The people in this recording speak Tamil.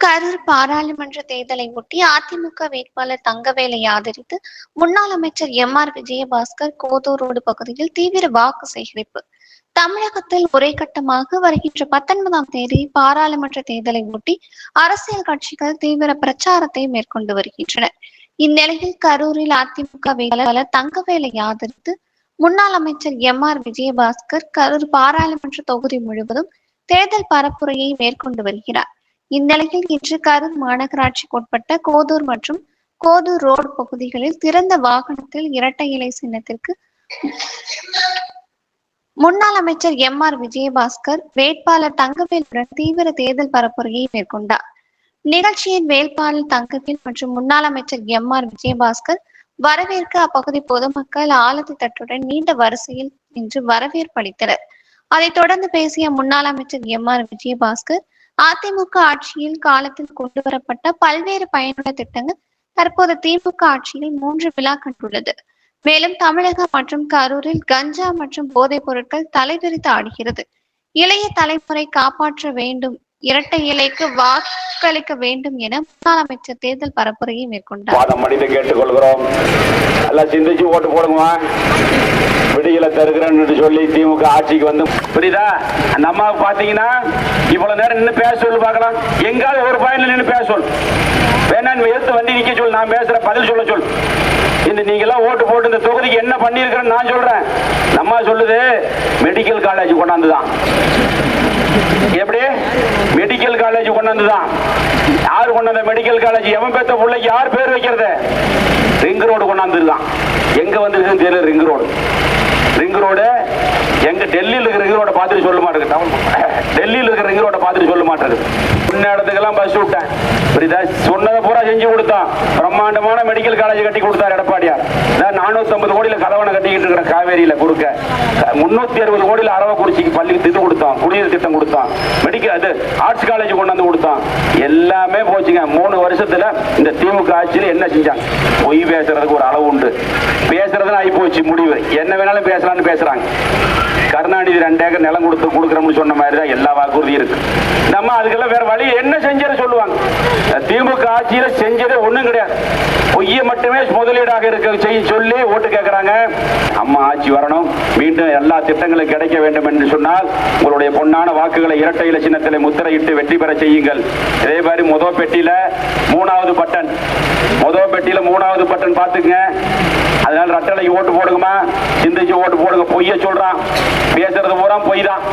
கரூர் பாராளுமன்ற தேர்தலை ஒட்டி அதிமுக வேட்பாளர் தங்கவேலை ஆதரித்து முன்னாள் அமைச்சர் எம்.ஆர். விஜயபாஸ்கர் கோதூர் ரோடு பகுதியில் தீவிர வாக்கு சேகரிப்பு. தமிழகத்தில் ஒரே கட்டமாக வருகின்ற 19ஆம் தேதி பாராளுமன்ற தேர்தலை ஒட்டி அரசியல் கட்சிகள் தீவிர பிரச்சாரத்தை மேற்கொண்டு வருகின்றனர். இந்நிலையில் கரூரில் அதிமுக வேட்பாளர் தங்கவேலை ஆதரித்து முன்னாள் அமைச்சர் எம்.ஆர். விஜயபாஸ்கர் கரூர் பாராளுமன்ற தொகுதி முழுவதும் தேர்தல் பரப்புரையை மேற்கொண்டு வருகிறார். இந்நிலையில் இன்று கரூர் மாநகராட்சிக்குட்பட்ட கோதூர் மற்றும் கோதூர் ரோடு பகுதிகளில் திறந்த வாகனத்தில் இரட்டை இலை சின்னத்திற்கு முன்னாள் அமைச்சர் எம்.ஆர். விஜயபாஸ்கர் வேட்பாளர் தங்கவேலுடன் தீவிர தேர்தல் பரப்புரையை மேற்கொண்டார். நிகழ்ச்சியின் வேட்பாளர் தங்கவேல் மற்றும் முன்னாள் அமைச்சர் எம்.ஆர். விஜயபாஸ்கர் வரவேற்க அப்பகுதி பொதுமக்கள் ஆலத்தி தட்டுடன் நீண்ட வரிசையில் நின்று வரவேற்பு அளித்தனர். அதைத் தொடர்ந்து பேசிய முன்னாள் அமைச்சர் எம்.ஆர். விஜயபாஸ்கர், அதிமுக ஆட்சியில் காலத்தில் கொண்டு வரப்பட்ட பல்வேறு பயனுள்ள திட்டங்கள் தற்போது திமுக ஆட்சியில் 3 விழா கண்டுள்ளது. மேலும் தமிழகம் மற்றும் கரூரில் கஞ்சா மற்றும் போதைப் பொருட்கள் தலைவிரித்து ஆடுகிறது. இளைய தலைமுறை காப்பாற்ற வேண்டும், இரட்டை இலைக்கு வாக்களிக்க வேண்டும் என முன்னாள் அமைச்சர் தேர்தல் பரப்புரையை மேற்கொண்டார். விடியல தருகிறேன்னு சொல்லி திமுக ஆட்சிக்கு வந்து புரியுதா? அந்த அம்மாவுக்கு பாத்தீங்கன்னா இவ்வளவு நேரம் நின்று பேச சொல்லு பார்க்கலாம். எங்காவது ஒரு பாயிண்ட்ல நின்று பேச சொல். வேணா எடுத்து வண்டி நிக்க சொல்லு, நான் பேசுற பதில் சொல்ல சொல். இந்த நீங்க எல்லாம் ஓட்டு போட்டு இந்த தொகுதிக்கு என்ன பண்ணிருக்கிறேன்னு நான் சொல்றேன். அம்மா சொல்லுது மெடிக்கல் காலேஜ் கொண்டாந்துதான். எப்படி மெடிக்கல் காலேஜ் கொண்டாந்துதான்? யாரு கொண்டாந்த மெடிக்கல் காலேஜ்? எவன் பெத்த பிள்ளைக்கு யார் பேர் வைக்கிறது? ரிங் ரோடு கொண்டாந்துருக்கான். எங்க வந்து தெரியல ரிங் ரோடு. ரிங் ரோடு எங்க டெல்லியில் இருக்கிற ரிங் ரோட பார்த்துட்டு சொல்ல மாட்டேங்குது. டெல்லியில் இருக்கிற ரிங் ரோட பார்த்துட்டு சொல்ல மாட்டேங்குது. முன்ன இடத்துக்கெல்லாம் பஸ் விட்டேன். சொன்னதை பூரா செஞ்சு கொடுத்தான். பிரம்மாண்டமான மெடிக்கல் காலேஜ் கட்டி கொடுத்தார் எடப்பாடியார். 450 கோடியில கதவணை கட்டிக்கிட்டு இருக்கிற காவேரியில கொடுக்க 360 கோடியில அரவக்குறிச்சிக்கு பள்ளி திட்டம் கொடுத்தான், குடிநீர் திட்டம் கொடுத்தான், மெடிக்கல் அது ஆர்ட்ஸ் காலேஜ் கொண்டாந்து கொடுத்தான். எல்லாமே போச்சுங்க. 3 வருஷத்துல இந்த திமுக ஆட்சியில் என்ன செஞ்சாங்க? பொய் பேசுறதுக்கு ஒரு அளவு உண்டு. பேசுறதுன்னு ஆகி போச்சு முடிவு. என்ன வேணாலும் பேசலாம்னு பேசுறாங்க. கருணாநிதி 2 ஏக்கர் நிலம் கொடுக்குறோம்னு சொன்ன மாதிரி தான் எல்லா வாக்குறுதியும் இருக்கு. நம்ம அதுக்கெல்லாம் வேற வழி என்ன செஞ்சது சொல்லுவாங்க. திமுக ஆட்சியில செஞ்சதே ஒண்ணும் கிடையாது. பொய்யை மட்டுமே முதலீடாக இருக்க செய்ய சொல்லி ஓட்டு கேட்கிறாங்க. அம்மா ஆட்சி வரணும், மீண்டும் எல்லா திட்டங்களும் கிடைக்க வேண்டும் என்று சொன்னால் உங்களுடைய பொன்னான வாக்குகளை இரட்டை இலை சின்னத்தில் முத்திரையிட்டு வெற்றி பெற செய்யுங்கள். இதே மாதிரி முதல் பெட்டியில 3வது பட்டன், முதல் பெட்டியில 3வது பட்டன் பாத்துக்குங்க. அதனால ரெட்டலைக்கு ஓட்டு போடுங்கம்மா, சிந்திச்சு ஓட்டு போடுங்க. பொய்ய சொல்றான், பேசுறது பூரா பொய் தான்.